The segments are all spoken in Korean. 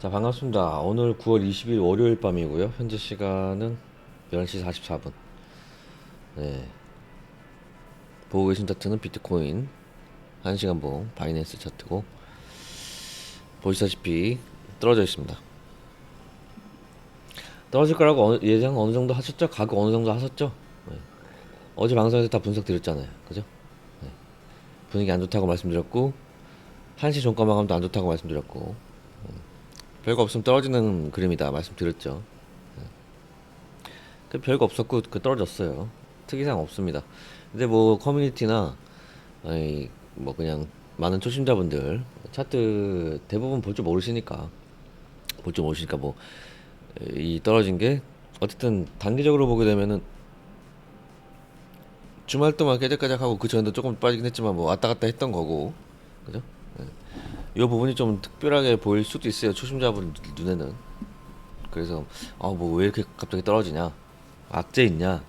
자, 반갑습니다. 오늘 9월 20일 월요일 밤이고요. 현재 시간은 11시 44분. 네. 보고 계신 차트는 비트코인 1시간 봉 바이낸스 차트고, 보시다시피 떨어져 있습니다. 떨어질 거라고 예상 어느 정도 하셨죠? 가격 어느 정도 하셨죠? 네. 어제 방송에서 다 분석 드렸잖아요. 그죠? 네. 분위기 안 좋다고 말씀드렸고, 1시 종가 마감도 안 좋다고 말씀드렸고, 별거 없으면 떨어지는 그림이다 말씀드렸죠. 별거 없었고 떨어졌어요. 특이사항 없습니다. 근데 뭐 커뮤니티나 아니 뭐 그냥 많은 초심자분들 차트 대부분 볼 줄 모르시니까 뭐 이 떨어진 게 어쨌든 단기적으로 보게 되면은 주말 동안 깨작깨작하고 그 전에도 조금 빠지긴 했지만 뭐 왔다 갔다 했던 거고, 그죠? 이 부분이 좀 특별하게 보일 수도 있어요, 초심자분 눈에는. 그래서 뭐 왜 이렇게 갑자기 떨어지냐, 악재 있냐,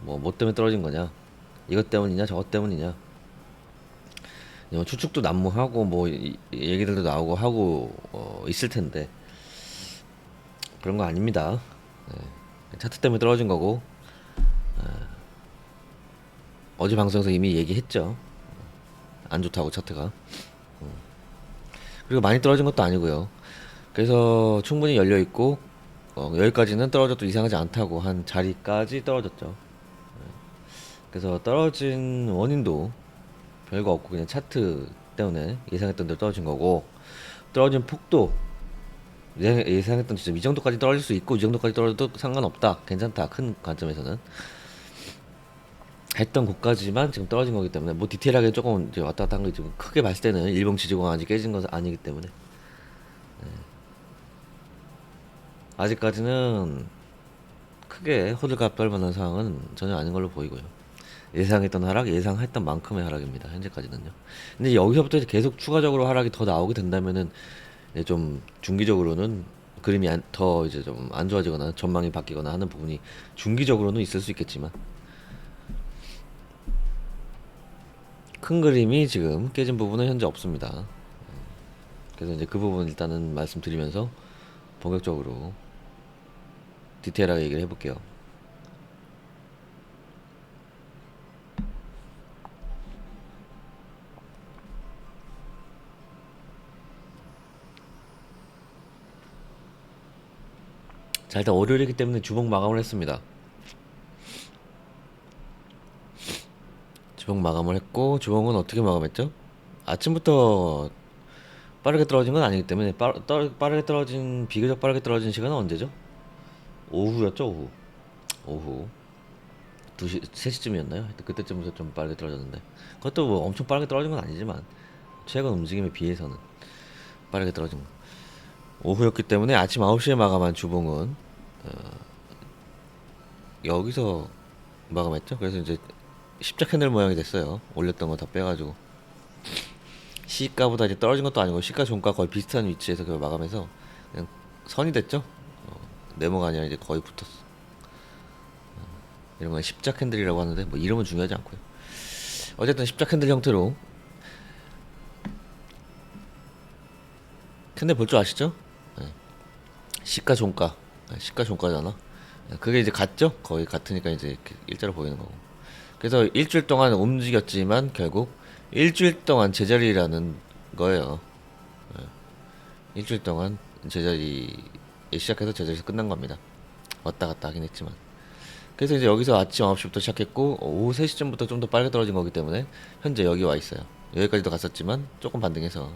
뭐 때문에 떨어진 거냐, 이것 때문이냐 저것 때문이냐, 추측도 난무하고 뭐 얘기들도 나오고 하고 있을 텐데 그런 거 아닙니다. 차트 때문에 떨어진 거고, 어제 방송에서 이미 얘기했죠. 안 좋다고 차트가. 그리고 많이 떨어진 것도 아니고요. 그래서 충분히 열려 있고, 여기까지는 떨어져도 이상하지 않다고 한 자리까지 떨어졌죠. 그래서 떨어진 원인도 별거 없고 그냥 차트 때문에 예상했던 대로 떨어진 거고, 떨어진 폭도 예상했던 지점 이 정도까지 떨어질 수 있고 이 정도까지 떨어져도 상관없다, 괜찮다, 큰 관점에서는 했던 곳까지만 지금 떨어진 거기 때문에 뭐 디테일하게 조금 이제 왔다 갔다 한 거 지금 크게 봤을 때는 일봉 지지고가 아직 깨진 것은 아니기 때문에 아직까지는 크게 호들갑 떨 만한 상황은 전혀 아닌 걸로 보이고요. 예상했던 하락, 예상했던 만큼의 하락입니다, 현재까지는요. 근데 여기서부터 이제 계속 추가적으로 하락이 더 나오게 된다면은 이제 좀 중기적으로는 그림이 더 이제 좀 안 좋아지거나 전망이 바뀌거나 하는 부분이 중기적으로는 있을 수 있겠지만, 큰 그림이 지금 깨진 부분은 현재 없습니다. 그래서 이제 그 부분 일단은 말씀드리면서 본격적으로 디테일하게 얘기를 해볼게요. 자, 일단 월요일이기 때문에 주봉 마감을 했습니다. 주봉 마감을 했고, 주봉은 어떻게 마감했죠? 아침부터 빠르게 떨어진 건 아니기 때문에 빠르게 떨어진, 비교적 빠르게 떨어진 시간은 언제죠? 오후였죠, 오후. 오후 2시, 3시쯤이었나요? 그때쯤부터 좀 빠르게 떨어졌는데, 그것도 뭐 엄청 빠르게 떨어진 건 아니지만 최근 움직임에 비해서는 빠르게 떨어진 거. 오후였기 때문에 아침 9시에 마감한 주봉은 여기서 마감했죠. 그래서 이제 십자 캔들 모양이 됐어요. 올렸던 거 다 빼가지고 시가보다 이제 떨어진 것도 아니고 시가 종가 거의 비슷한 위치에서 그 마감해서 그냥 선이 됐죠. 네모가 아니라 이제 거의 붙었어. 이런 건 십자 캔들이라고 하는데 뭐 이름은 중요하지 않고요. 어쨌든 십자 캔들 형태로 캔들 볼 줄 아시죠? 네. 시가 종가, 시가 종가잖아. 그게 이제 같죠? 거의 같으니까 이제 이렇게 일자로 보이는 거고. 그래서 일주일 동안 움직였지만 결국 일주일 동안 제자리라는 거예요. 일주일 동안 제자리에 시작해서 제자리에서 끝난 겁니다. 왔다 갔다 하긴 했지만. 그래서 이제 여기서 아침 9시부터 시작했고 오후 3시쯤부터 좀 더 빨리 떨어진 거기 때문에 현재 여기 와 있어요. 여기까지도 갔었지만 조금 반등해서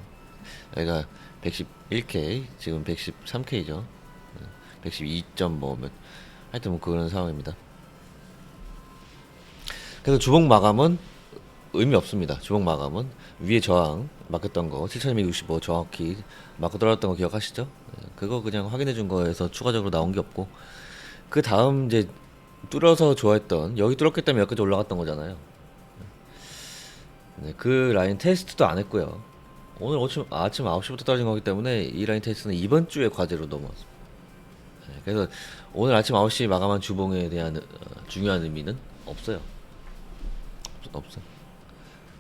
여기가 111K, 지금 113K죠. 112점 뭐 몇, 하여튼 뭐 그런 상황입니다. 그래서 주봉 마감은 의미 없습니다. 주봉 마감은 위에 저항 막혔던 거 7265 정확히 맞고 떨어졌던 거 기억하시죠? 그거 그냥 확인해 준 거에서 추가적으로 나온 게 없고, 그 다음 이제 뚫어서 좋아했던, 여기 뚫었기 때문에 여기까지 올라갔던 거잖아요. 네, 그 라인 테스트도 안 했고요. 오늘 아침 9시부터 떨어진 거기 때문에 이 라인 테스트는 이번 주의 과제로 넘어왔습니다. 그래서 오늘 아침 9시 마감한 주봉에 대한 중요한 의미는 없어요. 없어.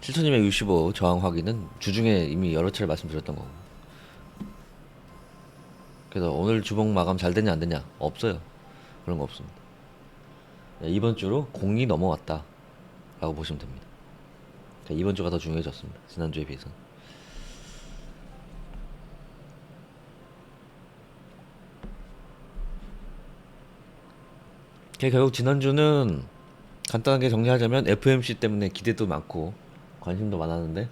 7265 저항 확인은 주중에 이미 여러 차례 말씀드렸던 거고. 그래서 오늘 주봉 마감 잘 됐냐 안 됐냐 없어요. 그런 거 없습니다. 네, 이번 주로 공이 넘어왔다 라고 보시면 됩니다. 이번 주가 더 중요해졌습니다. 지난주에 비해서는. 결국 지난주는 간단하게 정리하자면 FMC 때문에 기대도 많고 관심도 많았는데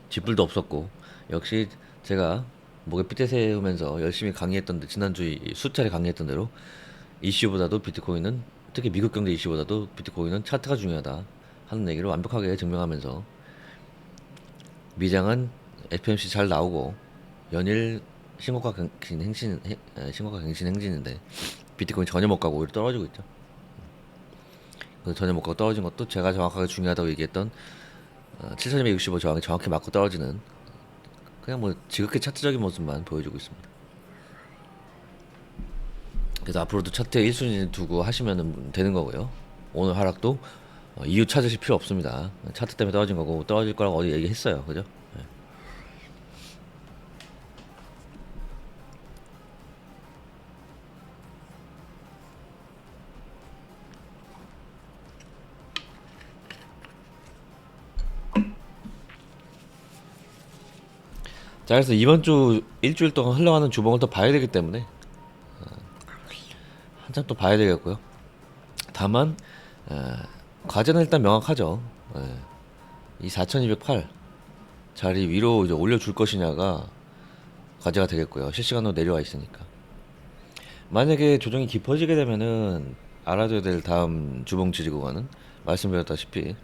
쥐뿔도 없었고, 역시 제가 목에 핏대 세우면서 열심히 강의했던 데, 지난주에 수차례 강의했던 대로 이슈보다도 비트코인은, 특히 미국 경제 이슈보다도 비트코인은 차트가 중요하다 하는 얘기를 완벽하게 증명하면서 미장은 FMC 잘 나오고 연일 신고가 갱신 행진인데 비트코인 전혀 못 가고 오히려 떨어지고 있죠. 그래서 전혀 못 가고 떨어진 것도 제가 정확하게 중요하다고 얘기했던 7265 저항이 정확히 맞고 떨어지는, 그냥 뭐 지극히 차트적인 모습만 보여주고 있습니다. 그래서 앞으로도 차트에 1순위 두고 하시면 되는 거고요. 오늘 하락도 이유 찾으실 필요 없습니다. 차트 때문에 떨어진 거고 떨어질 거라고 어디 얘기했어요. 그죠? 네. 자, 그래서 이번 주 일주일 동안 흘러가는 주봉을 또 봐야 되기 때문에 한참 또 봐야 되겠고요. 다만 과제는 일단 명확하죠. 이 4208 자리 위로 이제 올려줄 것이냐가 과제가 되겠고요. 실시간으로 내려와 있으니까. 만약에 조정이 깊어지게 되면은 알아둬야 될 다음 주봉 지지 구간은 말씀드렸다시피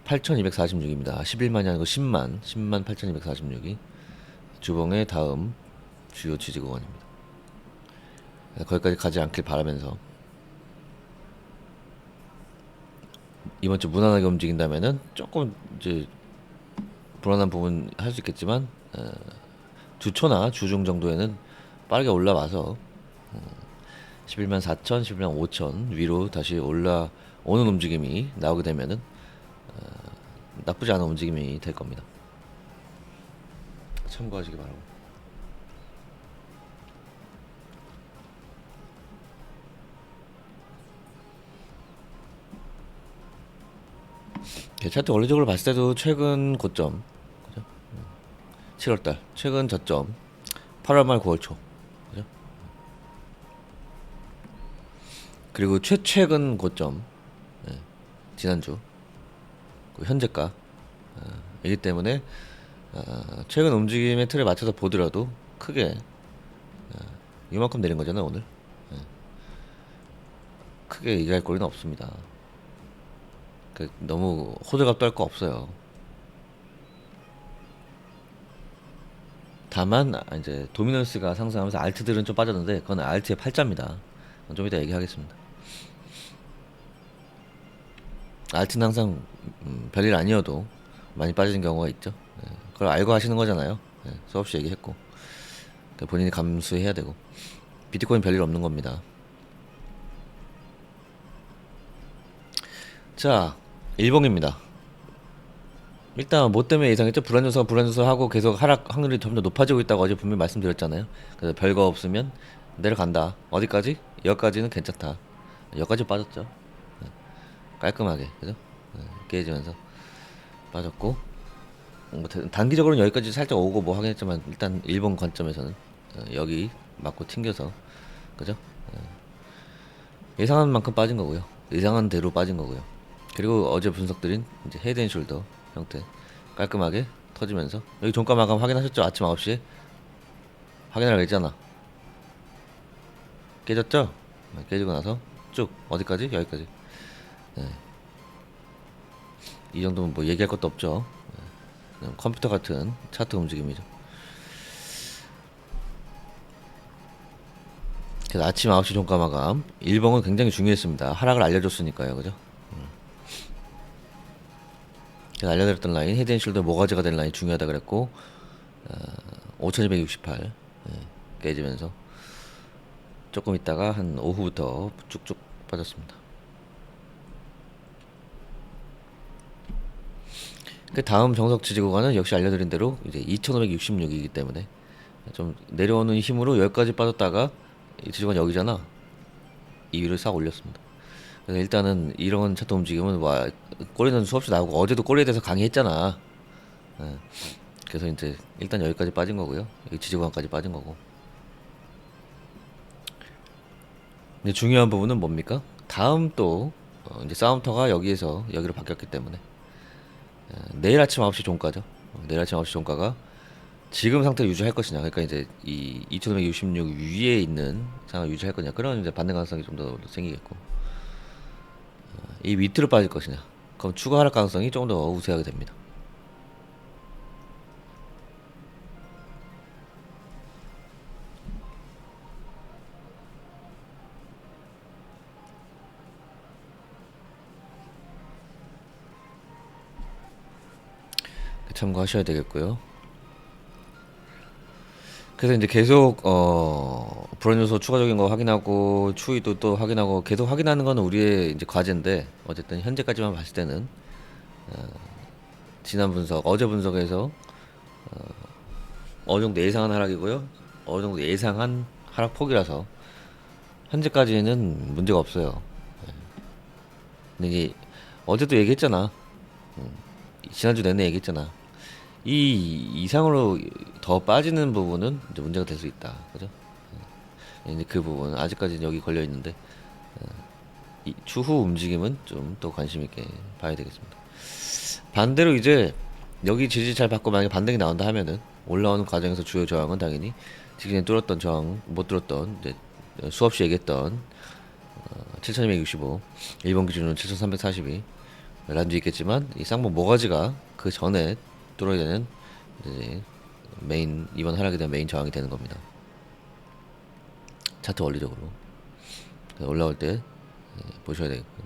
8246입니다. 11만이 아니고 10만 8246이 주봉의 다음 주요 지지 구간입니다. 거기까지 가지 않길 바라면서 이번 주 무난하게 움직인다면은 조금 이제 불안한 부분 할 수 있겠지만 주초나 주중 정도에는 빠르게 올라와서 11만 4천, 11만 5천 위로 다시 올라오는 움직임이 나오게 되면은 나쁘지 않은 움직임이 될 겁니다. 참고하시기 바라고. 차트 원리적으로 봤을 때도 최근 고점, 그죠? 7월달 최근 저점 8월 말 9월 초, 그죠? 그리고 최최근 고점 지난주 그 현재가 이기 때문에 최근 움직임의 틀에 맞춰서 보더라도 크게 이만큼 내린 거잖아요 오늘. 크게 얘기할 거리는 없습니다. 너무 호들갑 떨 거 없어요. 다만 이제 도미넌스가 상승하면서 알트들은 좀 빠졌는데 그건 알트의 팔자입니다. 좀 이따 얘기하겠습니다. 알트는 항상 별일 아니어도 많이 빠지는 경우가 있죠. 그걸 알고 하시는 거잖아요. 수없이 얘기했고 본인이 감수해야 되고, 비트코인 별일 없는 겁니다. 자, 일봉입니다. 일단 뭐 때문에 예상했죠? 불안정서 하고 계속 하락 확률이 점점 높아지고 있다고 어제 분명히 말씀드렸잖아요. 그래서 별거 없으면 내려간다. 어디까지? 여기까지는 괜찮다. 여기까지 빠졌죠. 깔끔하게, 그죠? 깨지면서 빠졌고, 뭐 단기적으로는 여기까지 살짝 오고 뭐 하긴 했지만 일단 일본 관점에서는 여기 맞고 튕겨서, 그죠? 예상한 만큼 빠진 거고요. 예상한 대로 빠진 거고요. 그리고 어제 분석드린 이제 헤드앤숄더 형태 깔끔하게 터지면서, 여기 종가 마감 확인하셨죠? 아침 9시에 확인하라고 했잖아. 깨졌죠? 깨지고 나서 쭉 어디까지? 여기까지. 이 정도면 뭐 얘기할 것도 없죠. 그냥 컴퓨터 같은 차트 움직임이죠. 그래서 아침 9시 종가 마감 일봉은 굉장히 중요했습니다. 하락을 알려줬으니까요, 그죠? 그래서 알려드렸던 라인 헤드앤숄더 모가지가 된 라인 중요하다 그랬고 5268 깨지면서 조금 있다가 한 오후부터 쭉쭉 빠졌습니다. 그 다음 정석 지지 구간은 역시 알려드린 대로 이제 2566이기 때문에 좀 내려오는 힘으로 여기까지 빠졌다가 이 지지권 여기잖아. 이 위를 싹 올렸습니다. 그래서 일단은 이런 차트 움직임은 와 꼬리는 수없이 나오고 어제도 꼬리에 대해서 강의했잖아. 예. 그래서 이제 일단 여기까지 빠진 거고요. 여기 지지권까지 빠진 거고. 근데 중요한 부분은 뭡니까? 다음 또 이제 싸움터가 여기에서 여기로 바뀌었기 때문에 내일 아침 9시 종가죠. 내일 아침 9시 종가가 지금 상태를 유지할 것이냐. 그러니까 이제 이 2566 위에 있는 상황을 유지할 거냐. 그런 이제 반등 가능성이 좀 더 생기겠고. 이 밑으로 빠질 것이냐. 그럼 추가 하락 가능성이 조금 더 우세하게 됩니다. 참고하셔야 되겠고요. 그래서 이제 계속 불안 요소 추가적인 거 확인하고 추이도 또 확인하고 계속 확인하는 건 우리의 이제 과제인데 어쨌든 현재까지만 봤을 때는 지난 분석 어제 분석에서 어느 정도 예상한 하락이고요. 어느 정도 예상한 하락 폭이라서 현재까지는 문제가 없어요. 근데 이제 어제도 얘기했잖아. 지난주 내내 얘기했잖아. 이 이상으로 더 빠지는 부분은 이제 문제가 될 수 있다. 그죠? 이제 그 부분 아직까지 여기 걸려 있는데 이 추후 움직임은 좀 더 관심 있게 봐야 되겠습니다. 반대로 이제 여기 지지 잘 받고 만약에 반등이 나온다 하면은 올라오는 과정에서 주요 저항은 당연히 직전에 뚫었던 저항 못 뚫었던 이제 수없이 얘기했던 7265 일본 기준으로 7342 란도 있겠지만 이 쌍봉 모가지가 그 전에 뚫어야 되는 이제 메인 이번 하락에 대한 메인 저항이 되는 겁니다. 차트 원리적으로 올라올 때 보셔야 되겠고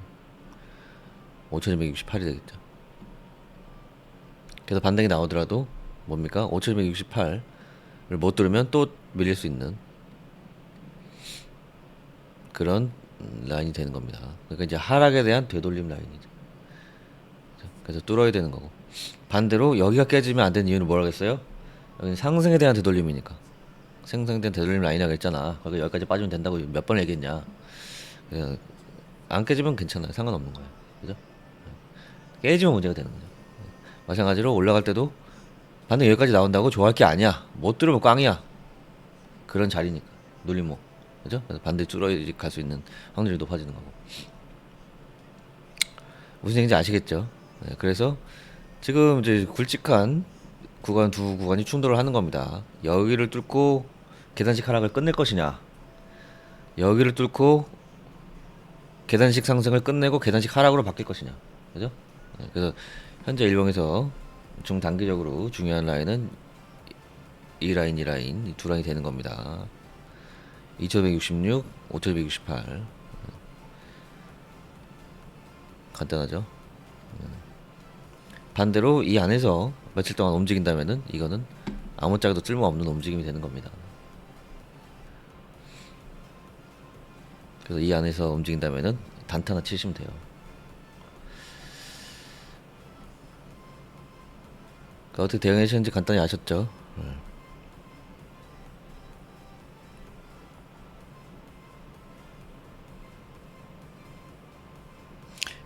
5268이 되겠죠. 그래서 반등이 나오더라도 뭡니까? 5268을 못 뚫으면 또 밀릴 수 있는 그런 라인이 되는 겁니다. 그러니까 이제 하락에 대한 되돌림 라인이죠. 그래서 뚫어야 되는 거고 반대로 여기가 깨지면 안 되는 이유는 뭐라겠어요? 여기는 상승에 대한 되돌림이니까 상승에 대한 되돌림 라인이라고 했잖아. 거기 여기까지 빠지면 된다고 몇 번 얘기했냐. 그냥 안 깨지면 괜찮아요. 상관없는 거예요. 그죠? 깨지면 문제가 되는 거죠. 마찬가지로 올라갈 때도 반등 여기까지 나온다고 좋아할 게 아니야. 못 들으면 꽝이야. 그런 자리니까. 눌림목. 그죠? 그래서 반대 뚫어야지 갈 수 있는 확률이 높아지는 거고. 무슨 얘기인지 아시겠죠? 네, 그래서 지금 이제 굵직한 구간 두 구간이 충돌을 하는 겁니다. 여기를 뚫고 계단식 하락을 끝낼 것이냐. 여기를 뚫고 계단식 상승을 끝내고 계단식 하락으로 바뀔 것이냐. 그죠? 네, 그래서 현재 일봉에서 중단기적으로 중요한 라인은 이 라인, 이 라인, 이 두 라인이 되는 겁니다. 2166, 5168. 간단하죠? 반대로 이 안에서 며칠 동안 움직인다면은 이거는 아무짝에도 쓸모없는 움직임이 되는 겁니다. 그래서 이 안에서 움직인다면은 단타 하나 치시면 돼요. 그러니까 어떻게 대응하시는지 간단히 아셨죠?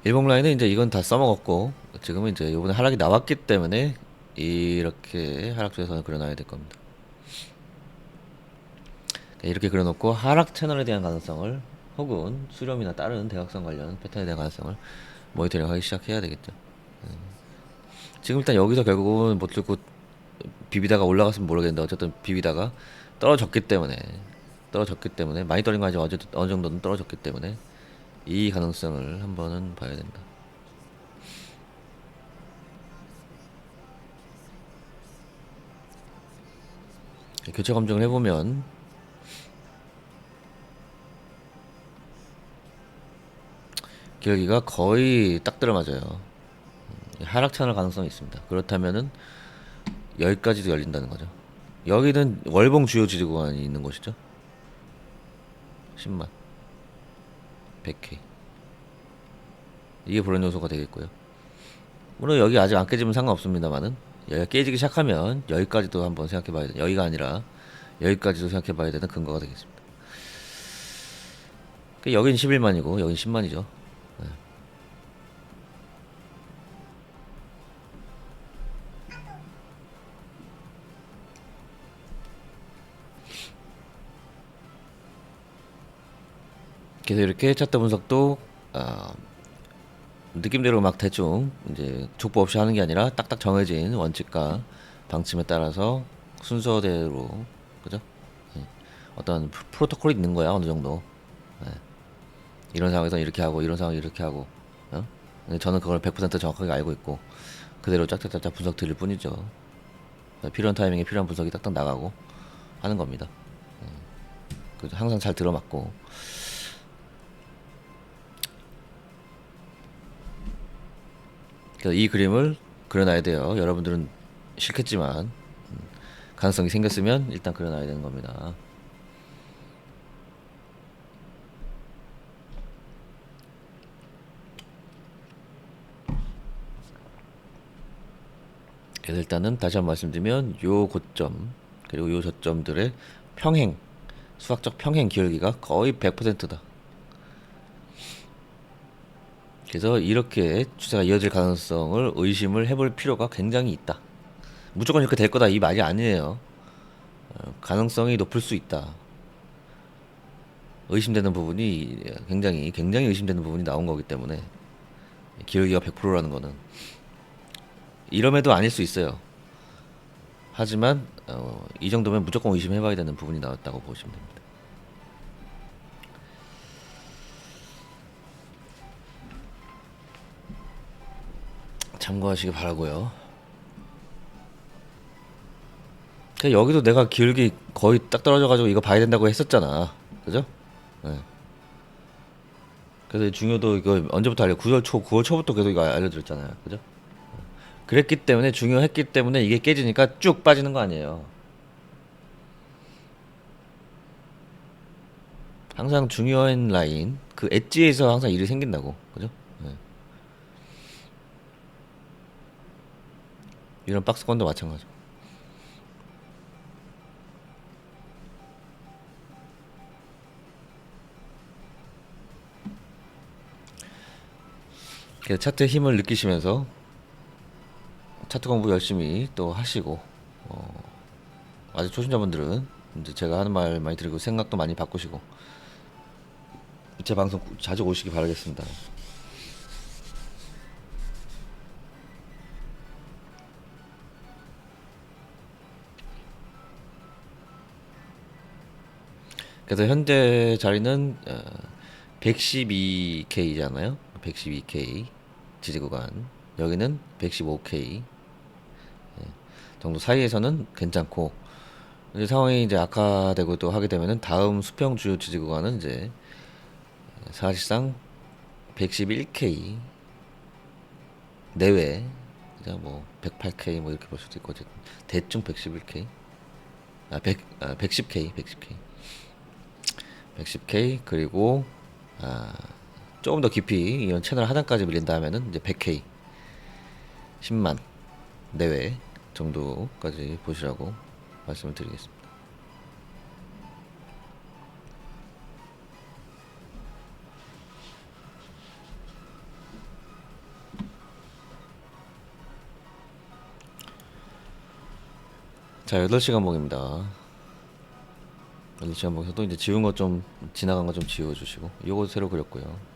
일봉 라인은 이제 이건 다 써먹었고 지금은 이제 이번에 하락이 나왔기 때문에 이렇게 하락 추세선을 그려놔야 될 겁니다. 이렇게 그려놓고 하락 채널에 대한 가능성을 혹은 수렴이나 다른 대각선 관련 패턴에 대한 가능성을 모니터링하기 시작해야 되겠죠. 지금 일단 여기서 결국은 못 들고 비비다가 올라갔으면 모르겠는데 어쨌든 비비다가 떨어졌기 때문에 많이 떨어진 거 아니지만 어쨌든 어느 정도는 떨어졌기 때문에 이 가능성을 한번은 봐야 된다. 교체 검증을 해보면 기울기가 거의 딱 들어맞아요. 하락 채널 가능성이 있습니다. 그렇다면은 여기까지도 열린다는 거죠. 여기는 월봉 주요 지지 구간이 있는 곳이죠. 10만 100K 이게 불안 요소가 되겠고요. 물론 여기 아직 안 깨지면 상관없습니다만은 여기가 깨지기 시작하면 여기까지도 한번 생각해 봐야 돼요. 여기가 아니라 여기까지도 생각해 봐야 되는 근거가 되겠습니다. 여긴 11만이고 여긴 10만이죠. 그래서 이렇게 차트 분석도 느낌대로 막 대충 이제 족보 없이 하는 게 아니라 딱딱 정해진 원칙과 방침에 따라서 순서대로, 그죠? 예. 어떤 프로토콜이 있는 거야, 어느 정도. 예. 이런 상황에서 이렇게 하고 이런 상황에 이렇게 하고. 어? 근데 저는 그걸 100% 정확하게 알고 있고 그대로 짝짝짝짝 분석 드릴 뿐이죠. 필요한 타이밍에 필요한 분석이 딱딱 나가고 하는 겁니다. 항상 잘 들어맞고. 그래서 이 그림을 그려놔야 돼요. 여러분들은 싫겠지만 가능성이 생겼으면 일단 그려놔야 되는 겁니다. 그래서 일단은 다시 한번 말씀드리면 요 고점 그리고 요 저점들의 평행, 수학적 평행 기울기가 거의 100%다. 그래서 이렇게 추세가 이어질 가능성을 의심을 해볼 필요가 굉장히 있다. 무조건 이렇게 될 거다 이 말이 아니에요. 가능성이 높을 수 있다. 의심되는 부분이 굉장히 의심되는 부분이 나온 거기 때문에 기울기가 100%라는 거는 이럼에도 아닐 수 있어요. 하지만 이 정도면 무조건 의심해봐야 되는 부분이 나왔다고 보시면 됩니다. 참고하시기 바라고요. 여기도 내가 기울기 거의 딱 떨어져가지고 이거 봐야 된다고 했었잖아. 그죠? 네. 그래서 중요도 이거 언제부터 9월 초부터 계속 이거 알려드렸잖아요. 그죠? 그랬기 때문에 중요했기 때문에 이게 깨지니까 쭉 빠지는 거 아니에요. 항상 중요한 라인 그 엣지에서 항상 일이 생긴다고. 그죠? 네. 이런 박스권도 마찬가지. 그래서 차트의 힘을 느끼시면서 차트 공부 열심히 또 하시고 아직 초심자분들은 이제 제가 하는 말 많이 들으고 생각도 많이 바꾸시고 제 방송 자주 오시기 바라겠습니다. 그래서 현재 자리는 112K잖아요. 112K 지지 구간. 여기는 115K 정도 사이에서는 괜찮고 이제 상황이 이제 악화되고 또 하게 되면은 다음 수평 주요 지지 구간은 이제 사실상 111K 내외, 그냥 뭐 108K 뭐 이렇게 볼 수도 있고 어쨌든 대충 111K, 110K, 110K 그리고 조금 더 깊이 이런 채널 하단까지 밀린다 하면은 이제 100K, 10만 내외 정도까지 보시라고 말씀을 드리겠습니다. 자, 8시간 봉입니다. 8시간 봉에서도 이제 지운 거 좀, 지나간 거 좀 지워주시고, 요거 새로 그렸고요.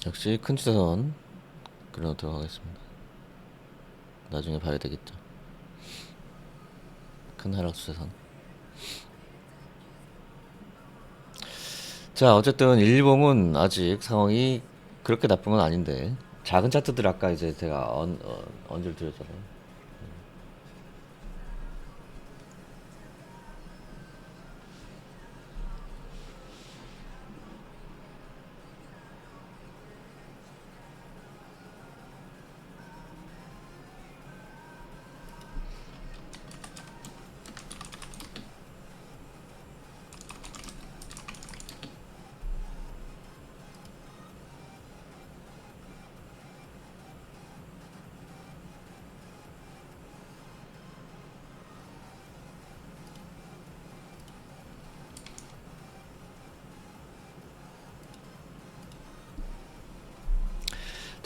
역시 큰 추세선 그려놓도록 하겠습니다. 나중에 봐야 되겠죠. 큰 하락 추세선. 자, 어쨌든 일봉은 아직 상황이 그렇게 나쁜 건 아닌데 작은 차트들 아까 이제 제가 언질 드렸잖아요.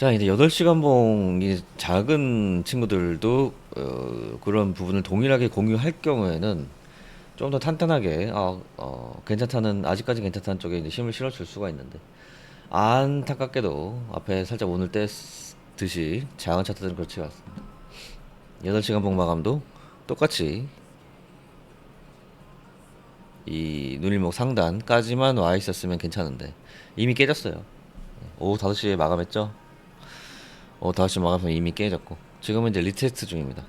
자, 이제 8시간 봉이 작은 친구들도 그런 부분을 동일하게 공유할 경우에는 좀 더 탄탄하게 괜찮다는, 아직까지 괜찮다는 쪽에 이제 힘을 실어줄 수가 있는데, 안타깝게도 앞에 살짝 오늘 듯이 작은 차트들은 그렇지가 않습니다. 8시간 봉 마감도 똑같이 이 눈일목 상단까지만 와 있었으면 괜찮은데 이미 깨졌어요. 오후 5시에 마감했죠. 오후 5시 마감해서 이미 깨졌고 지금은 이제 리테스트 중입니다.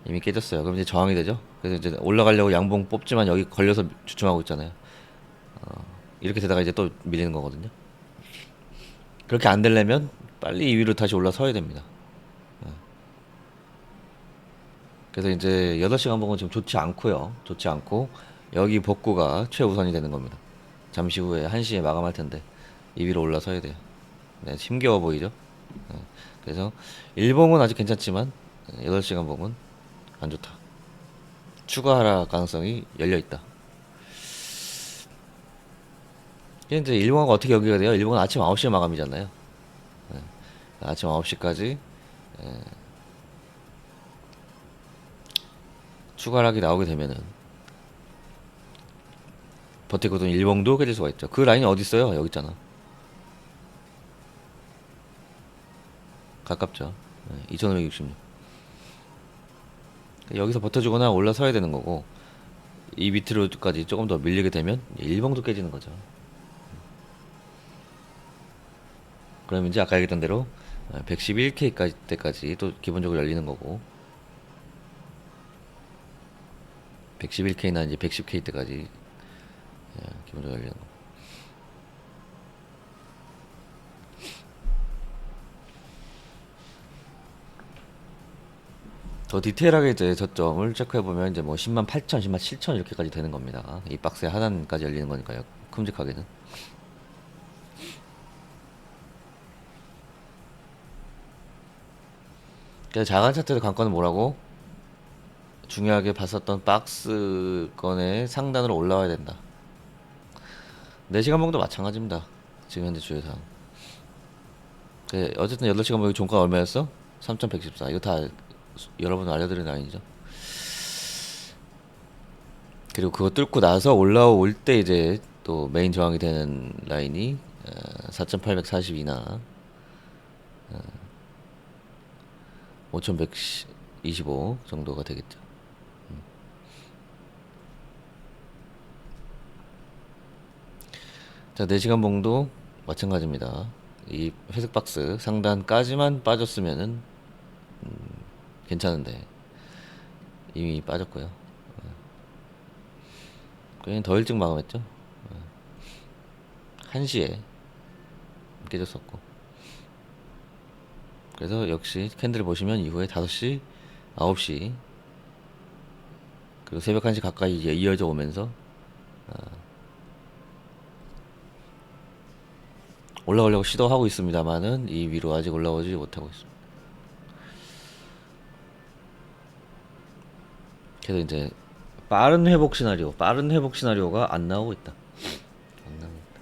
이미 깨졌어요. 그럼 이제 저항이 되죠. 그래서 이제 올라가려고 양봉 뽑지만 여기 걸려서 주춤하고 있잖아요. 이렇게 되다가 이제 또 밀리는 거거든요. 그렇게 안 되려면 빨리 2위로 다시 올라서야 됩니다. 그래서 이제 8시간 봉은 지금 좋지 않고요. 좋지 않고 여기 복구가 최우선이 되는 겁니다. 잠시 후에 1시에 마감할 텐데 2위로 올라서야 돼요. 네, 힘겨워 보이죠? 그래서 일봉은 아직 괜찮지만 8시간 봉은 안 좋다. 추가 하락 가능성이 열려 있다. 이제 일본가 어떻게 연기가 돼요? 일본은 아침 9시에 마감이잖아요. 아침 9시까지 추가 하락이 나오게 되면은 버티고도 일봉도 깨질 수가 있죠. 그 라인이 어디 있어요? 여기 있잖아. 가깝죠. 2566. 여기서 버텨주거나 올라서야 되는 거고 이 밑으로까지 조금 더 밀리게 되면 일봉도 깨지는 거죠. 그러면 이제 아까 얘기했던 대로 111K까지 때까지 또 기본적으로 열리는 거고 111K나 이제 110K 때까지 기본적으로 열리는 거. 더 디테일하게 이제 저점을 체크해 보면 이제 뭐 10만 8천, 10만 7천 이렇게까지 되는 겁니다. 이 박스의 하단까지 열리는 거니까요. 큼직하게는. 그래서 자간 차트의 관건은 뭐라고? 중요하게 봤었던 박스권의 상단으로 올라와야 된다. 4시간 봉도 마찬가지입니다. 지금 현재 주요상. 어쨌든 8시간 봉의 종가 얼마였어? 3114. 이거 다 여러분 알려드린 라인이죠. 그리고 그거 뚫고 나서 올라올 때 이제 또 메인 저항이 되는 라인이 4842나 5125 정도가 되겠죠. 자, 4시간 봉도 마찬가지입니다. 이 회색 박스 상단까지만 빠졌으면은 괜찮은데 이미 빠졌고요. 그냥 더 일찍 마감했죠. 1시에 깨졌었고 그래서 역시 캔들을 보시면 이후에 5시, 9시 그리고 새벽 1시 가까이 이제 이어져 오면서 올라오려고 시도하고 있습니다만은 이 위로 아직 올라오지 못하고 있습니다. 그래서 이제 빠른 회복 시나리오가 안 나오고 있다. 안 나오고 있다.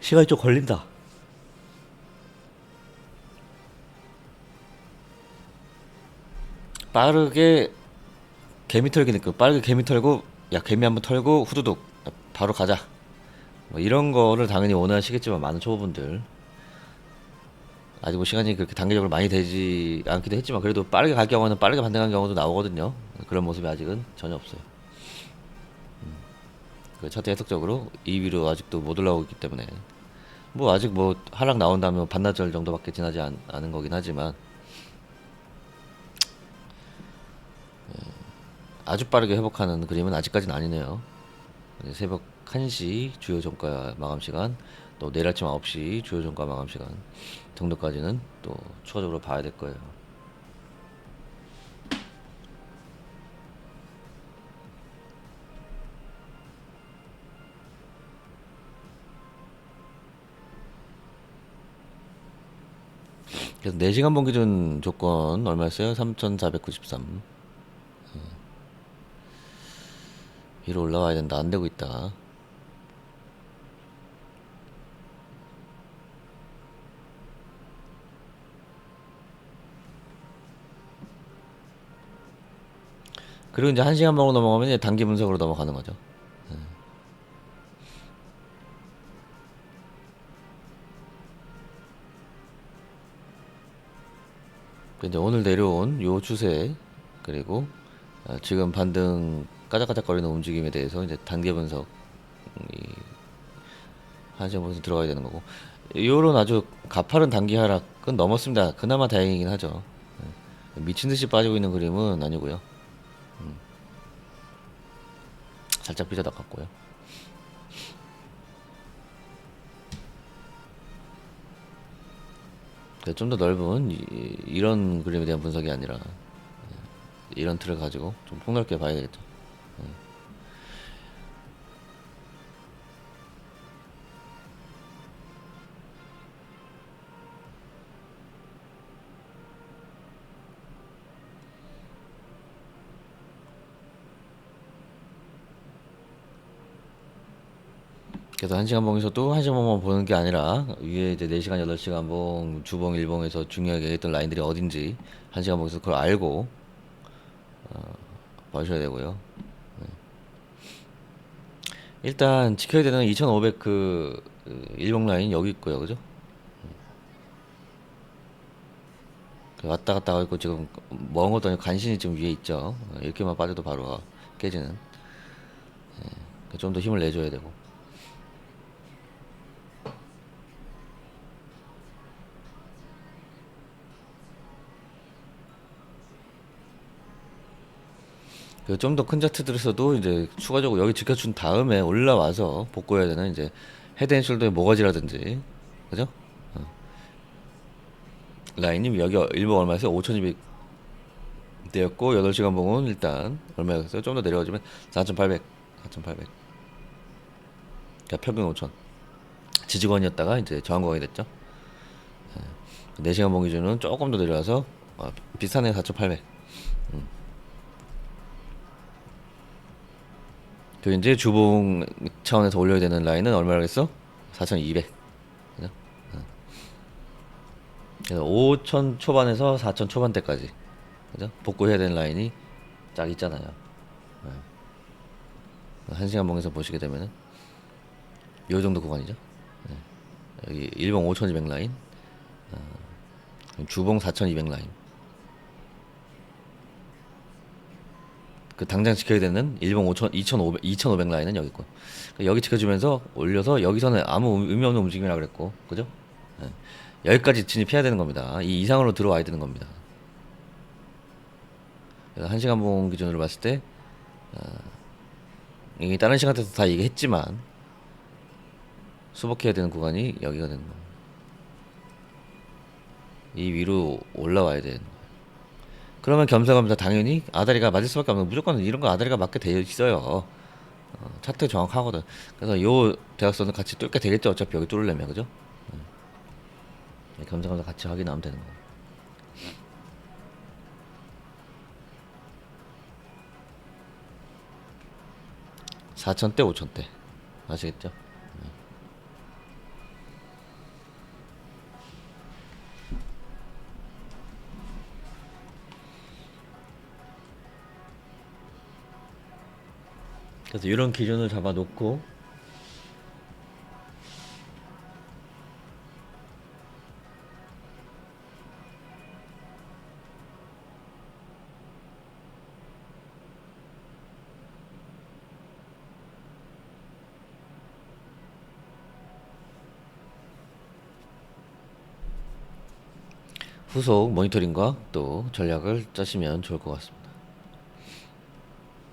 시간이 좀 걸린다. 빠르게 개미 털기 느낌. 빠르게 개미 털고 야 개미 한번 털고 후두둑 바로 가자. 뭐 이런 거를 당연히 원하시겠지만 많은 초보분들 아직 뭐 시간이 그렇게 단계적으로 많이 되지 않기도 했지만 그래도 빠르게 갈 경우는 빠르게 반등한 경우도 나오거든요. 그런 모습이 아직은 전혀 없어요. 그 차트 해석적으로 2위로 아직도 못 올라오고 있기 때문에 뭐 아직 뭐 하락 나온다면 반나절 정도밖에 지나지 않은 거긴 하지만 아주 빠르게 회복하는 그림은 아직까지는 아니네요. 새벽 1시 주요 종가 마감 시간, 또 내일 아침 9시 주요 종가 마감 시간 정도까지는 또 추가적으로 봐야 될 거예요. 그래서 4시간 봉 기준 조건 얼마였어요? 3493. 위로 올라와야 된다. 안 되고 있다. 그리고 이제 1시간 봉으로 넘어가면 이제 단기 분석으로 넘어가는 거죠. 이제 오늘 내려온 요 추세, 그리고 지금 반등 까작까작거리는 움직임에 대해서 이제 단기 분석, 이 1시간 분석 들어가야 되는 거고, 요런 아주 가파른 단기 하락은 넘었습니다. 그나마 다행이긴 하죠. 미친 듯이 빠지고 있는 그림은 아니고요. 살짝 삐져나갔고요. 좀 더 넓은 이런 그림에 대한 분석이 아니라 이런 틀을 가지고 좀 폭넓게 봐야 되겠죠. 그래서 1시간 봉에서도 1시간 봉만 보는 게 아니라 위에 이제 4시간, 8시간 봉, 주봉, 일봉에서 중요하게 했던 라인들이 어딘지 1시간 봉에서 그걸 알고 봐주셔야 되고요. 일단 지켜야 되는 2500 일봉 라인 여기 있고요. 그죠? 왔다 갔다 하고 있고 지금 먼 것도 아니고 간신히 지금 위에 있죠. 이렇게만 빠져도 바로 깨지는. 좀 더 힘을 내줘야 되고. 좀 더 큰 차트들에서도 이제 추가적으로 여기 지켜준 다음에 올라와서 복구해야 되는 이제 헤드앤숄더의 모가지라든지, 그죠? 라인이 여기 일봉 얼마였어요? 5200 대였고 8시간 봉은 일단 얼마였어요? 좀 더 내려가지면 4800, 4800. 그러니까 평균 5000 지지권이었다가 이제 저항권이 됐죠. 4시간 봉 기준은 조금 더 내려와서 비슷하네. 4800. 그리고 이제 주봉 차원에서 올려야 되는 라인은 얼마라겠어? 4200. 그죠? 그래서 5000 초반에서 4000 초반대까지, 그죠? 복구해야 되는 라인이 쫙 있잖아요. 1시간 봉에서 보시게 되면은 요 정도 구간이죠. 여기 일봉 5200 라인, 주봉 4200 라인. 그 당장 지켜야 되는 일봉 5000, 2500 라인은 여기 있고. 여기 지켜주면서 올려서 여기서는 아무 의미 없는 움직임이라 그랬고, 그죠? 여기까지 진입해야 되는 겁니다. 이 이상으로 들어와야 되는 겁니다. 1시간 봉 기준으로 봤을 때 이게 다른 시간대에서 다 얘기했지만 수복해야 되는 구간이 여기가 되는 겁니다. 이 위로 올라와야 되는 거예요. 그러면 겸사겸사 당연히 아다리가 맞을 수밖에 없는, 무조건 이런 거 아다리가 맞게 되어 있어요. 차트 정확하거든. 그래서 요 대각선을 같이 뚫게 되겠죠. 어차피 여기 뚫으려면, 그죠? 겸사겸사 같이 확인하면 되는 거고. 4000대 5000대 아시겠죠? 그래서 이런 기준을 잡아놓고 후속 모니터링과 또 전략을 짜시면 좋을 것 같습니다.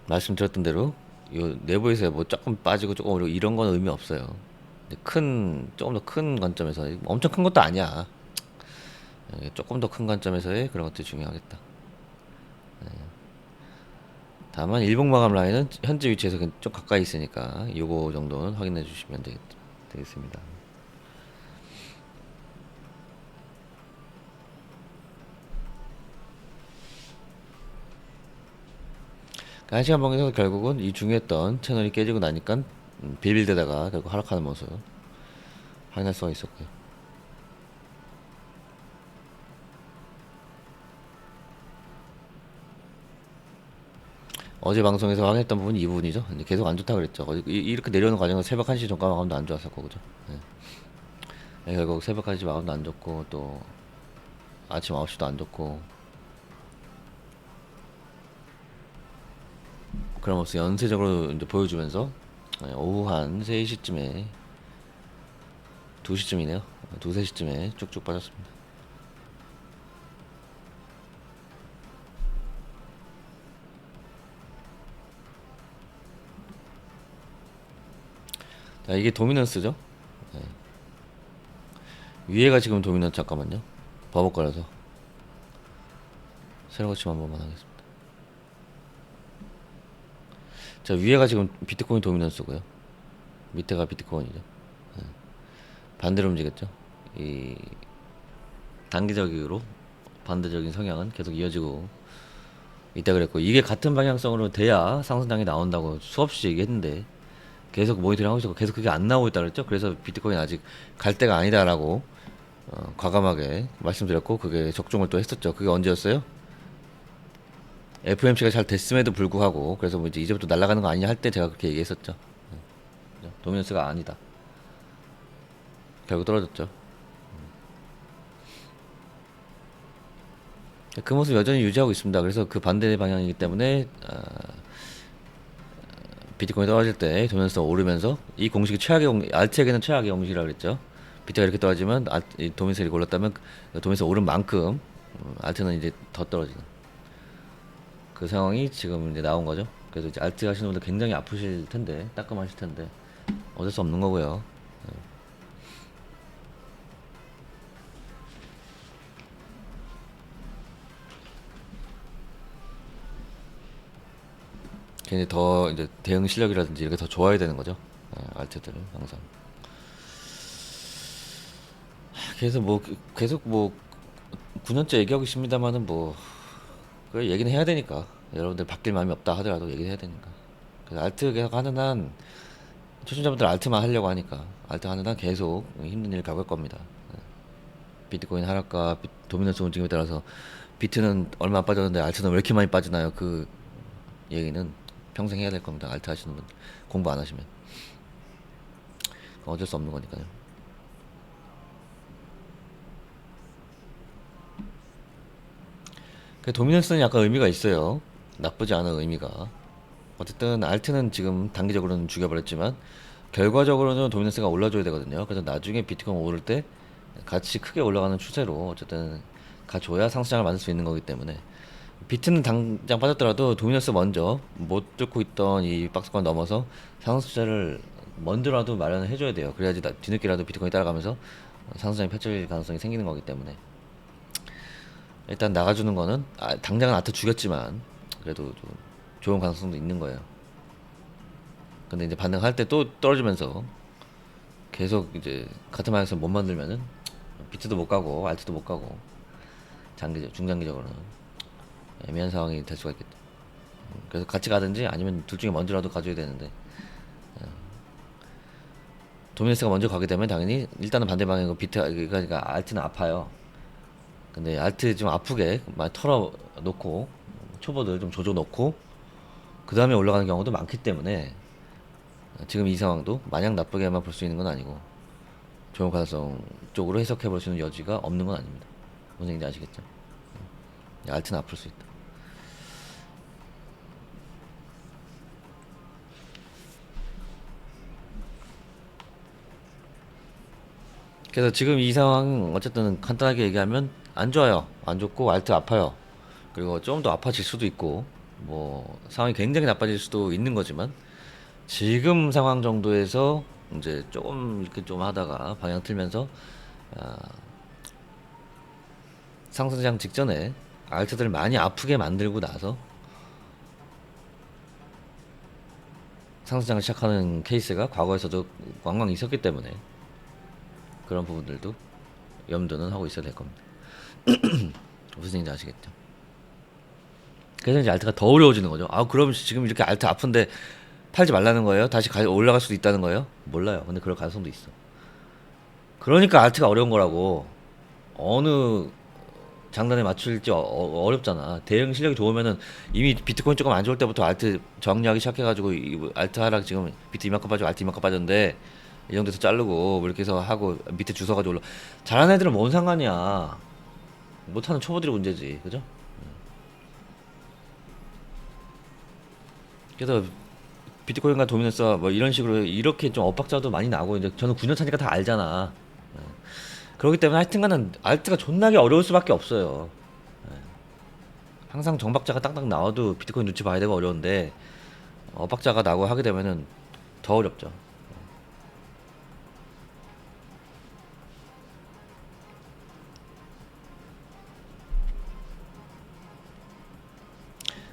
말씀드렸던 대로 요 내부에서 뭐 조금 빠지고 조금 오르고 이런 건 의미 없어요. 조금 더 큰 관점에서, 엄청 큰 것도 아니야. 조금 더 큰 관점에서의 그런 것들이 중요하겠다. 다만 일봉 마감 라인은 현재 위치에서 좀 가까이 있으니까 요거 정도는 확인해 주시면 되겠습니다. 한 시간 방에서 결국은 이 중요했던 채널이 깨지고 나니까 빌빌대다가 결국 하락하는 모습 확인할 수가 있었고요. 어제 방송에서 확인했던 부분이 이 부분이죠. 이제 계속 안 좋다 그랬죠. 이렇게 내려오는 과정에서 새벽 1시 종가 마감도 안 좋았었고, 그죠? 결국 새벽 1시 마감도 안 좋고, 또 아침 9시도 안 좋고, 그런 모습 연쇄적으로 이제 보여주면서 오후 한 3시쯤에 2시쯤이네요. 2, 3시쯤에 쭉쭉 빠졌습니다. 자, 이게 도미넌스죠. 위에가 지금 도미넌스. 잠깐만요. 버벅거려서 새로 고침 한 번만 하겠습니다. 자, 위에가 지금 비트코인 도미넌스고요. 밑에가 비트코인이죠. 반대로 움직였죠. 이 단기적으로 반대적인 성향은 계속 이어지고 있다 그랬고, 이게 같은 방향성으로 돼야 상승장이 나온다고 수없이 얘기했는데 계속 모니터링 하고 있었고 계속 그게 안 나오고 있다 그랬죠. 그래서 비트코인 아직 갈 때가 아니다라고 과감하게 말씀드렸고, 그게 적중을 또 했었죠. 그게 언제였어요? FMC가 잘 됐음에도 불구하고, 그래서 뭐 이제 이제부터 날아가는 거 아니냐 할 때 제가 그렇게 얘기했었죠. 도미넌스가 아니다. 결국 떨어졌죠. 그 모습 여전히 유지하고 있습니다. 그래서 그 반대 방향이기 때문에 비트코인이 떨어질 때 도미넌스가 오르면서, 이 공식이 최악의 알트에게는 최악의 공식이라고 그랬죠. 비트가 이렇게 떨어지면 도미넌스가 이렇게 올랐다면 도미넌스가 오른 만큼 알트는 이제 더 떨어지는 그 상황이 지금 이제 나온 거죠. 그래서 이제 알트 하시는 분들 굉장히 아프실 텐데, 따끔하실 텐데 어쩔 수 없는 거고요. 괜히 더 이제 대응 실력이라든지 이렇게 더 좋아야 되는 거죠. 알트들은 항상. 그래서 뭐 계속 뭐 9년째 얘기하고 있습니다만은 뭐 그 얘기는 해야 되니까, 여러분들 바뀔 마음이 없다 하더라도 얘기를 해야 되니까. 그래서 알트 계속 하는 한, 초심자분들 알트만 하려고 하니까 알트 하는 한 계속 힘든 일 겪을 겁니다. 비트코인 하락과 도미넌스 움직임에 따라서 비트는 얼마 빠졌는데 알트는 왜 이렇게 많이 빠지나요? 그 얘기는 평생 해야 될 겁니다. 알트 하시는 분 공부 안 하시면 어쩔 수 없는 거니까요. 그 도미넌스는 약간 의미가 있어요. 나쁘지 않은 의미가. 어쨌든 알트는 지금 단기적으로는 죽여버렸지만 결과적으로는 도미넌스가 올라줘야 되거든요. 그래서 나중에 비트코인 오를 때 같이 크게 올라가는 추세로 어쨌든 가줘야 상승장을 만들 수 있는 거기 때문에, 비트는 당장 빠졌더라도 도미넌스 먼저 못 뚫고 있던 이 박스권 넘어서 상승자를 먼저라도 마련을 해줘야 돼요. 그래야지 뒤늦게라도 비트코인이 따라가면서 상승장이 펼쳐질 가능성이 생기는 거기 때문에, 일단 나가주는 거는 당장은 아트 죽였지만 그래도 좀 좋은 가능성도 있는 거예요. 근데 이제 반등할 때 또 떨어지면서 계속 이제 같은 방향에서 못 만들면은 비트도 못 가고 알트도 못 가고 중장기적으로는 애매한 상황이 될 수가 있겠죠. 그래서 같이 가든지 아니면 둘 중에 먼저라도 가줘야 되는데, 도미네스가 먼저 가게 되면 당연히 일단은 반대 방향이고 그러니까 알트는 아파요. 근데 알트 좀 아프게 많이 털어놓고 초보들 좀 조져놓고 그 다음에 올라가는 경우도 많기 때문에, 지금 이 상황도 마냥 나쁘게만 볼 수 있는 건 아니고 좋은 가능성 쪽으로 해석해 볼 수 있는 여지가 없는 건 아닙니다. 무슨 얘기인지 아시겠죠? 알트는 아플 수 있다. 그래서 지금 이 상황 어쨌든 간단하게 얘기하면 안 좋아요. 안 좋고 알트 아파요. 그리고 좀 더 아파질 수도 있고 뭐 상황이 굉장히 나빠질 수도 있는 거지만, 지금 상황 정도에서 이제 조금 이렇게 좀 하다가 방향 틀면서 아, 상승장 직전에 알트들 많이 아프게 만들고 나서 상승장을 시작하는 케이스가 과거에서도 왕왕 있었기 때문에 그런 부분들도 염두는 하고 있어야 될 겁니다. 무슨 얘기인지 아시겠죠? 그래서 이제 알트가 더 어려워지는 거죠. 그럼 지금 이렇게 알트 아픈데 팔지 말라는 거예요? 다시 올라갈 수도 있다는 거예요? 몰라요. 근데 그럴 가능성도 있어. 그러니까 알트가 어려운 거라고. 어느 장단에 맞출지 어렵잖아. 대응 실력이 좋으면은 이미 비트코인 조금 안 좋을 때부터 알트 저항하기 시작해가지고 알트 하락 지금 비트 이만큼 빠지고 알트 이만큼 빠졌는데 이 정도에서 자르고 뭐 이렇게 해서 하고 밑에 주워가지고 올라. 잘하는 애들은 뭔 상관이야. 못하는 초보들이 문제지, 그죠? 그래서 비트코인과 도미노스 뭐 이런 식으로 이렇게 좀 엇박자도 많이 나고 이제 저는 9년 차니까 다 알잖아. 그렇기 때문에 하여튼간은 알트가 존나게 어려울 수밖에 없어요. 항상 정박자가 딱딱 나와도 비트코인 눈치 봐야 되고 어려운데 엇박자가 나고 하게 되면은 더 어렵죠.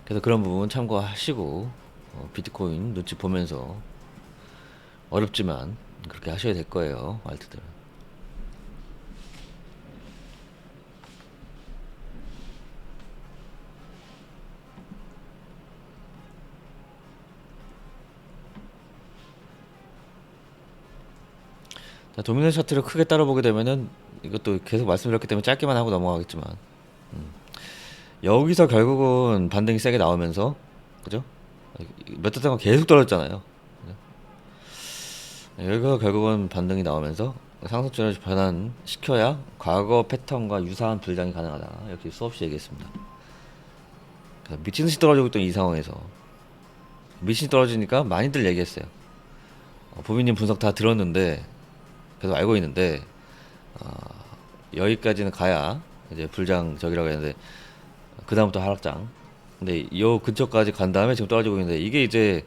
그래서 그런 부분 참고하시고 비트코인 눈치 보면서 어렵지만 그렇게 하셔야 될 거예요, 알트들. 자, 도미노 차트를 크게 따라보게 되면은 이것도 계속 말씀드렸기 때문에 짧게만 하고 넘어가겠지만 여기서 결국은 반등이 세게 나오면서 그죠? 몇 달 동안 계속 떨어졌잖아요. 여기서 결국은 반등이 나오면서 상승줄을 변환시켜야 과거 패턴과 유사한 불장이 가능하다. 이렇게 수없이 얘기했습니다. 미친 듯이 떨어지고 있던 이 상황에서 미친이 떨어지니까 많이들 얘기했어요. 보미님 분석 다 들었는데 계속 알고 있는데 여기까지는 가야 이제 불장 적이라고 했는데 그 다음부터 하락장. 근데 요 근처까지 간 다음에 지금 떨어지고 있는데 이게 이제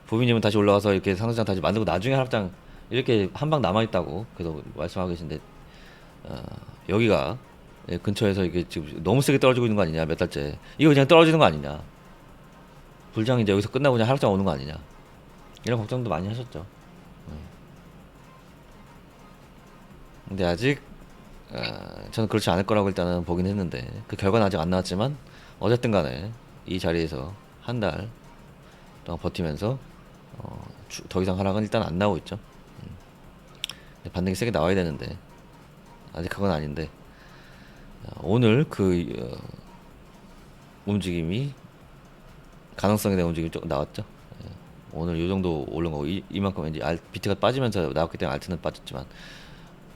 보미님은 다시 올라가서 이렇게 상승장 다시 만들고 나중에 하락장 이렇게 한 방 남아 있다고 계속 말씀하고 계신데 여기가 근처에서 이게 지금 너무 세게 떨어지고 있는 거 아니냐 몇 달째. 이거 그냥 떨어지는 거 아니냐. 불장 이제 여기서 끝나고 그냥 하락장 오는 거 아니냐. 이런 걱정도 많이 하셨죠. 근데 아직 저는 그렇지 않을 거라고 일단은 보긴 했는데 그 결과는 아직 안 나왔지만 어쨌든 간에 이 자리에서 한 달 동안 버티면서 더 이상 하락은 일단 안 나오고 있죠. 반등이 세게 나와야 되는데 아직 그건 아닌데 오늘 그 움직임이 가능성에 대한 움직임이 조금 나왔죠. 오늘 이 정도 오른 거고 이만큼 이제 비트가 빠지면서 나왔기 때문에 알트는 빠졌지만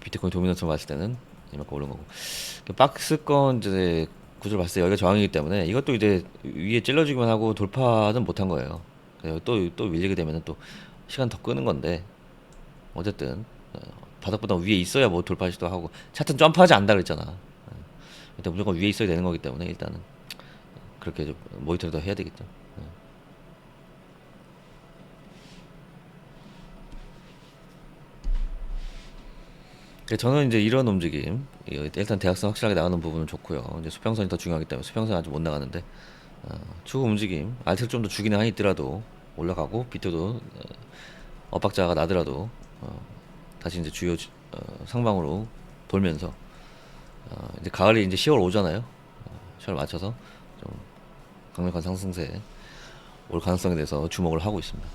비트코인 도미넌스로 봤을 때는 이만큼 오른 거고 박스권 이제 구조를 봤을 때 여기가 저항이기 때문에 이것도 이제 위에 찔러주기만 하고 돌파는 못한 거예요. 또 밀리게 되면은 또 시간 더 끄는 건데 어쨌든 바닥보다 위에 있어야 뭐 돌파 시도 하고 차트는 점프하지 않는다 그랬잖아. 일단 무조건 위에 있어야 되는 거기 때문에 일단은 그렇게 좀 모니터를 더 해야 되겠죠. 저는 이제 이런 움직임 일단 대각선 확실하게 나가는 부분은 좋고요. 이제 수평선이 더 중요하기 때문에 수평선 아직 못 나가는데 추후 움직임 알트를 좀 더 주기는 한 있더라도 올라가고 비트도 엇박자가 나더라도 다시 이제 주요 상방으로 돌면서 이제 가을이 이제 10월 오잖아요. 10월 맞춰서 좀 강력한 상승세 올 가능성에 대해서 주목을 하고 있습니다.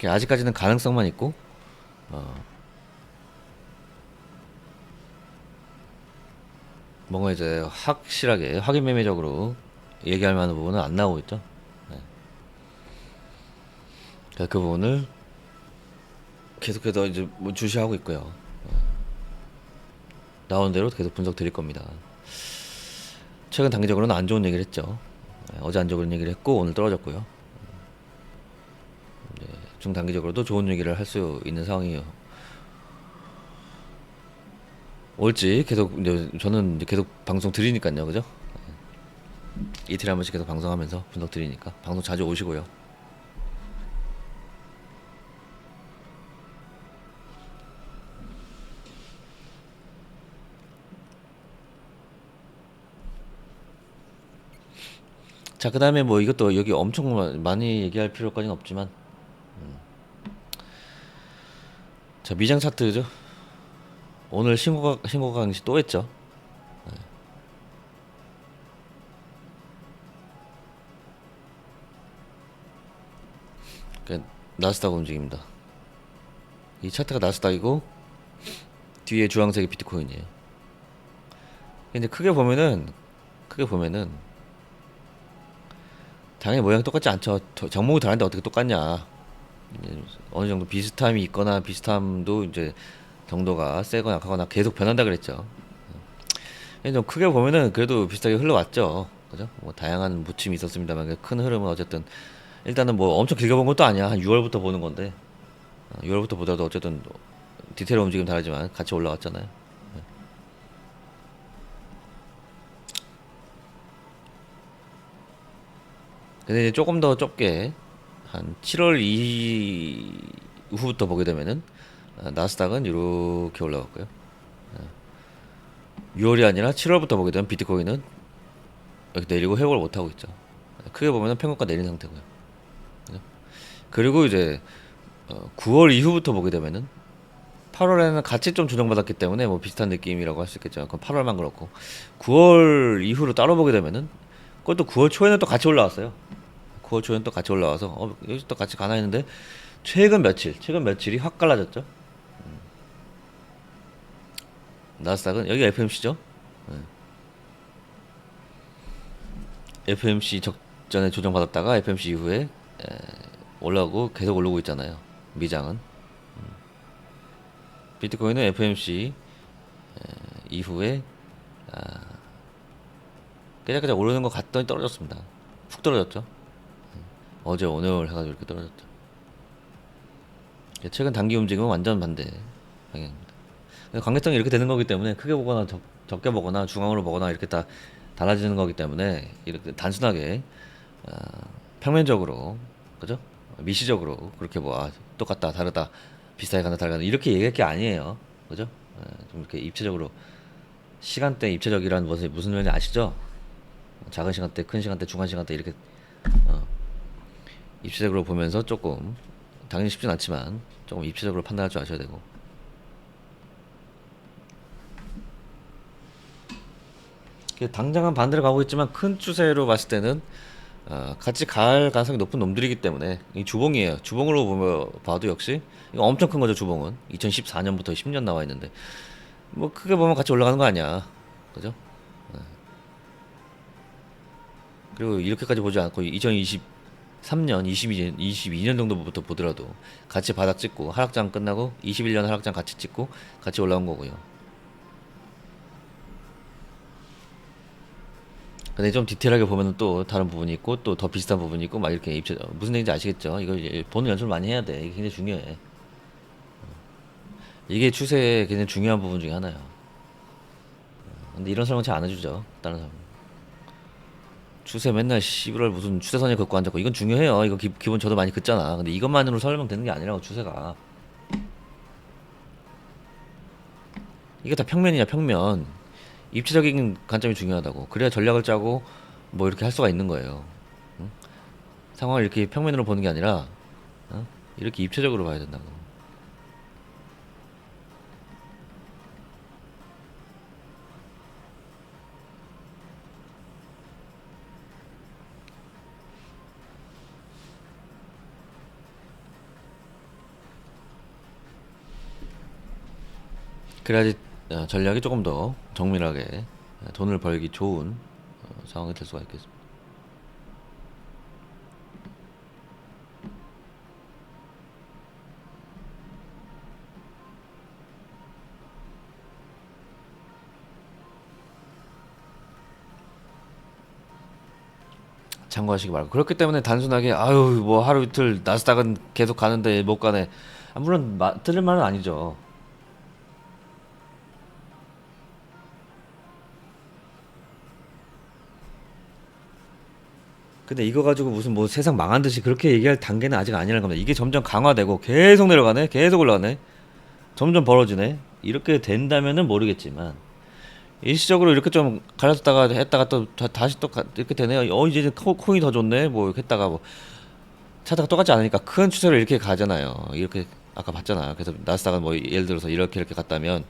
아직까지는 가능성만 있고 뭔가 이제 확실하게 확인 매매적으로 얘기할 만한 부분은 안 나오고 있죠. 네. 그 부분을 계속해서 이제 뭐 주시하고 있고요. 나오는 대로 계속 분석 드릴 겁니다. 최근 단기적으로는 안 좋은 얘기를 했죠. 어제 안 좋은 얘기를 했고 오늘 떨어졌고요. 중단기적으로도 좋은 얘기를 할 수 있는 상황이에요. 올지 계속 이제 저는 이제 계속 방송 드리니까요, 그죠? 이틀에 한 번씩 계속 방송하면서 분석 드리니까 방송 자주 오시고요. 자, 그 다음에 뭐 이것도 여기 엄청 많이 얘기할 필요까지는 없지만 자, 미장 차트죠. 오늘 신고가 강시 또 했죠. 그러니까 나스닥 움직입니다. 이 차트가 나스닥이고 뒤에 주황색이 비트코인이에요. 근데 크게 보면은 당연히 모양이 똑같지 않죠. 정목이 다른데 어떻게 똑같냐. 어느 정도 비슷함이 있거나 비슷함도 이제 정도가 세거나 약하거나 계속 변한다 그랬죠. 근데 좀 크게 보면은 그래도 비슷하게 흘러왔죠. 그죠? 뭐 다양한 묻힘이 있었습니다만 큰 흐름은 어쨌든 일단은 뭐 엄청 길게 본 것도 아니야. 한 6월부터 보는 건데 6월부터 보다도 어쨌든 디테일 움직임 다르지만 같이 올라왔잖아요. 근데 이제 조금 더 좁게 한 7월 이후부터 보게 되면은 나스닥은 이렇게 올라갔고요. 6월이 아니라 7월부터 보게 되면 비트코인은 이렇게 내리고 회복을 못 하고 있죠. 크게 보면은 평균가 내린 상태고요. 그죠? 그리고 이제 9월 이후부터 보게 되면은 8월에는 같이 좀 조정받았기 때문에 뭐 비슷한 느낌이라고 할 수 있겠죠. 그건 8월만 그렇고 9월 이후로 따로 보게 되면은 그것도 9월 초에는 또 같이 올라왔어요. 9월 초에는 또 같이 올라와서 여기서 또 같이 가나 했는데 최근 며칠이 확 갈라졌죠. 나스닥은 여기 FMC죠. FMC 적전에 조정받았다가 FMC 이후에 올라오고 계속 오르고 있잖아요. 미장은 비트코인은 FMC 이후에 깨작깨작 오르는 것 같더니 떨어졌습니다. 훅 떨어졌죠. 어제 오늘 해가지고 이렇게 떨어졌죠. 최근 단기 움직임은 완전 반대 방향입니다. 관계성이 이렇게 되는 거기 때문에 크게 보거나 적게 보거나 중앙으로 보거나 이렇게 다 달라지는 거기 때문에 이렇게 단순하게 평면적으로 그죠? 미시적으로 그렇게 뭐 똑같다 다르다 비슷하게 간다 다르다 이렇게 얘기할 게 아니에요. 그죠? 좀 이렇게 입체적으로 시간대 입체적이라는 것이 무슨 말인지 아시죠? 작은 시간대, 큰 시간대, 중간 시간대 이렇게 입체적으로 보면서 조금 당연히 쉽진 않지만 조금 입체적으로 판단할 줄 아셔야 되고 당장은 반대로 가고 있지만 큰 추세로 봤을 때는 같이 갈 가능성이 높은 놈들이기 때문에 이 주봉이에요. 주봉으로 보면 봐도 역시 이거 엄청 큰 거죠. 주봉은 2014년부터 10년 나와 있는데 뭐 크게 보면 같이 올라가는 거 아니야, 그죠? 그리고 이렇게까지 보지 않고 2023년, 22년 정도부터 보더라도 같이 바닥 찍고 하락장 끝나고 21년 하락장 같이 찍고 같이 올라온 거고요. 근데 좀 디테일하게 보면은 또 다른 부분이 있고 또 더 비슷한 부분이 있고 막 이렇게 무슨 얘기인지 아시겠죠? 이거 보는 연습을 많이 해야 돼. 이게 굉장히 중요해. 이게 추세의 굉장히 중요한 부분 중에 하나야. 근데 이런 설명 잘 안 해주죠. 다른 사람. 추세 맨날 11월 무슨 추세선에 긋고 앉았고 이건 중요해요. 이거 기본 저도 많이 긋잖아. 근데 이것만으로 설명되는 게 아니라고 추세가. 이게 다 평면이야 평면. 입체적인 관점이 중요하다고. 그래야 전략을 짜고 뭐 이렇게 할 수가 있는 거예요. 응? 상황을 이렇게 평면으로 보는 게 아니라 이렇게 입체적으로 봐야 된다고. 그래야지 전략이 조금 더 정밀하게 돈을 벌기 좋은 상황이 될 수가 있겠습니다. 참고하시기 바라고. 그렇기 때문에 단순하게 아유 뭐 하루 이틀 나스닥은 계속 가는데 못 가네. 물론 틀린 말은 아니죠. 근데 이거 가지고 무슨 뭐 세상 망한 듯이 그렇게 얘기할 단계는 아직 아니라는 겁니다. 이게 점점 강화되고 계속 내려가네, 계속 올라가네, 점점 벌어지네. 이렇게 된다면은 모르겠지만 일시적으로 이렇게 좀 갈라졌다가 했다가 또 다시 또 이렇게 되네요. 이제 코인이 더 좋네. 뭐 이렇게 했다가 뭐 차트가 똑같지 않으니까 큰 추세로 이렇게 가잖아요. 이렇게 아까 봤잖아. 그래서 나스닥은 뭐 예를 들어서 이렇게 갔다면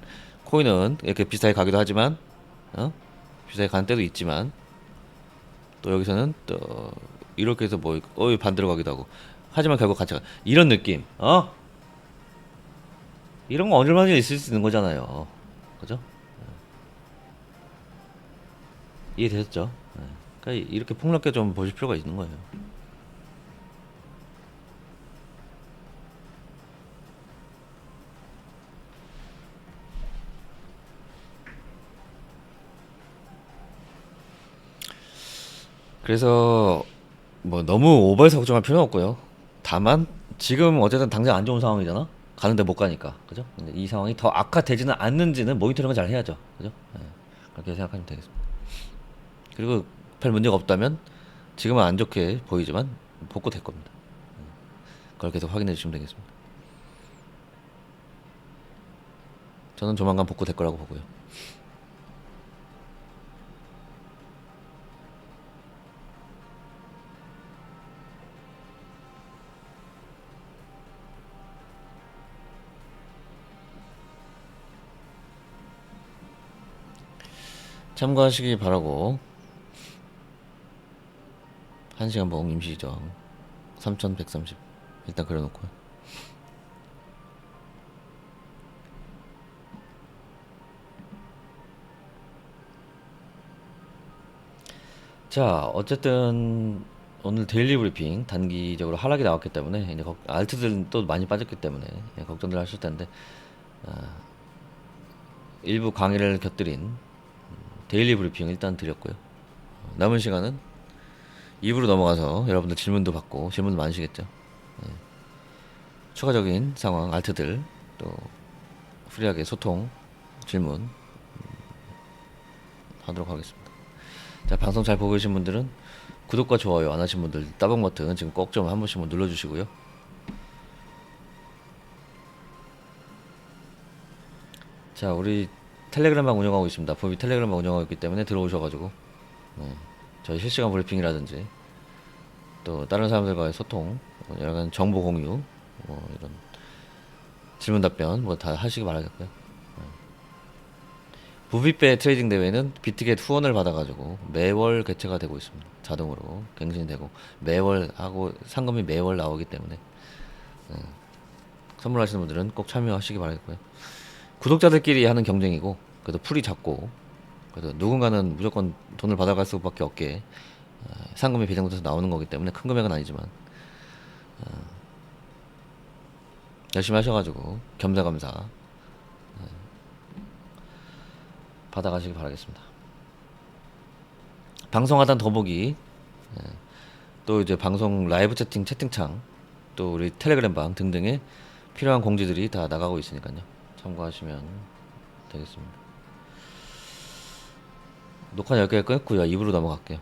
코인은 이렇게 비슷하게 가기도 하지만 비슷하게 가는 때도 있지만 또 여기서는 또 이렇게 해서 뭐 반대로 가기도 하고 하지만 결국 같이 가. 이런 느낌. 이런 거 얼마든지 있을 수 있는 거잖아요. 그죠? 이해되셨죠? 예. 그러니까 이렇게 폭넓게 좀 보실 필요가 있는 거예요. 그래서 뭐 너무 오버해서 걱정할 필요는 없고요. 다만 지금 어쨌든 당장 안 좋은 상황이잖아. 가는데 못 가니까, 그죠? 근데 이 상황이 더 악화되지는 않는지는 모니터링을 잘 해야죠, 그죠? 예. 그렇게 생각하시면 되겠습니다. 그리고 별 문제가 없다면 지금은 안 좋게 보이지만 복구될 겁니다. 그걸 계속 확인해 주시면 되겠습니다. 저는 조만간 복구될 거라고 보고요. 참고하시기 바라고. 1시간 보험 임시 저항 3130 일단 그려놓고요. 자, 어쨌든 오늘 데일리 브리핑 단기적으로 하락이 나왔기 때문에 이제 알트들은 또 많이 빠졌기 때문에 걱정들 하실 텐데 일부 강의를 곁들인 데일리 브리핑 일단 드렸고요. 남은 시간은 2부로 넘어가서 여러분들 질문도 받고 질문도 많으시겠죠. 추가적인 상황 알트들 또 프리하게 소통 질문 하도록 하겠습니다. 자, 방송 잘 보고 계신 분들은 구독과 좋아요 안 하신 분들 따봉 버튼 지금 꼭 좀 한 번씩만 눌러주시고요. 자, 우리 텔레그램방 운영하고 있습니다. 법이 텔레그램방 운영하고 있기 때문에 들어오셔가지고 저희 실시간 브리핑이라든지 또 다른 사람들과의 소통, 여러 가지 정보 공유, 이런 질문 답변 뭐 다 하시기 바라겠고요. 부비배 트레이딩 대회는 비트겟 후원을 받아가지고 매월 개최가 되고 있습니다. 자동으로 갱신이 되고 매월 하고 상금이 매월 나오기 때문에 선물하시는 분들은 꼭 참여하시기 바라겠고요. 구독자들끼리 하는 경쟁이고 그래도 풀이 작고 그래도 누군가는 무조건 돈을 받아갈 수밖에 없게 상금이 배정돼서 나오는 거기 때문에 큰 금액은 아니지만 열심히 하셔가지고 겸사겸사 받아가시기 바라겠습니다. 방송 하단 더보기 또 이제 방송 라이브 채팅창 또 우리 텔레그램 방 등등에 필요한 공지들이 다 나가고 있으니까요. 참고하시면 되겠습니다. 녹화 여기까지 끊고요. 2부로 넘어갈게요.